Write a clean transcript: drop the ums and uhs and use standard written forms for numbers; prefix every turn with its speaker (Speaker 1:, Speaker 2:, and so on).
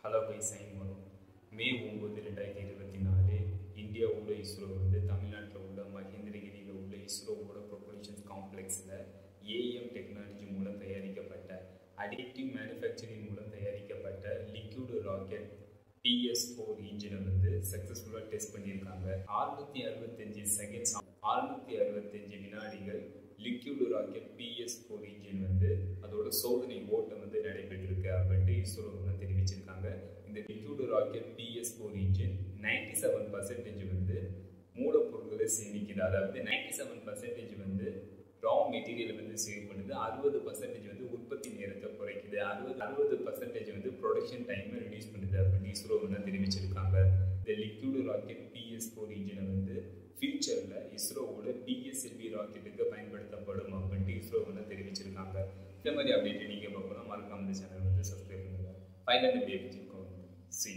Speaker 1: Hello guys, மே 9, 2024 இந்தியாவோட இஸ்ரோ வந்து தமிழ்நாட்டில் உள்ள மகேந்திரகிரியில் உள்ள இஸ்ரோவோட ப்ரொபல்ஷன் காம்ப்ளெக்ஸில் ஏஎம் டெக்னாலஜி மூலம் தயாரிக்கப்பட்ட அடிக்டிவ் மேனுஃபேக்சரிங் மூலம் தயாரிக்கப்பட்ட லிக்விட் ராக்கெட் PS4 இன்ஜினை வந்து சக்ஸஸ்ஃபுல்லாக டெஸ்ட் பண்ணியிருக்காங்க. 665 செகண்ட்ஸ் 665 வினாடிகள் லிக்விட் ராக்கெட் PS4 இன்ஜின் வந்து அதோட சோதனை ஓட்டம் வந்து நடைபெற்றிருக்கு அப்படின்ட்டு இஸ்ரோ வந்து தெரிவிச்சிருக்காங்க. இந்த லிக்விட் ராக்கெட் PS4 இன்ஜின் 97% வந்து மூலப்பொருட்களை சேமிக்குது. அதாவது 97% வந்து ரா மெட்டீரியல் வந்து சேவ் பண்ணுது, 60% வந்து உற்பத்தி நேரத்தை குறைக்குது, 60% வந்து ப்ரொடக்ஷன் டைமை ரிடியூஸ் பண்ணுது அப்படின்னு இஸ்ரோ வந்து தெரிவிச்சிருக்காங்க. இந்த லிக்விட் ராக்கெட் PS4 இன்ஜினை வந்து ஃபியூச்சரில் இஸ்ரோவோட DSLV ராக்கெட்டுக்கு பயன்படுத்தப்படும் அப்படின்ட்டு இஸ்ரோ வந்து தெரிவிச்சிருக்காங்க. இந்த மாதிரி அப்டேட் நீங்கள் பார்க்கணும், மறக்காம இந்த சேனல் வந்து சப்ஸ்கிரைப் பண்ணுங்கள். Final update C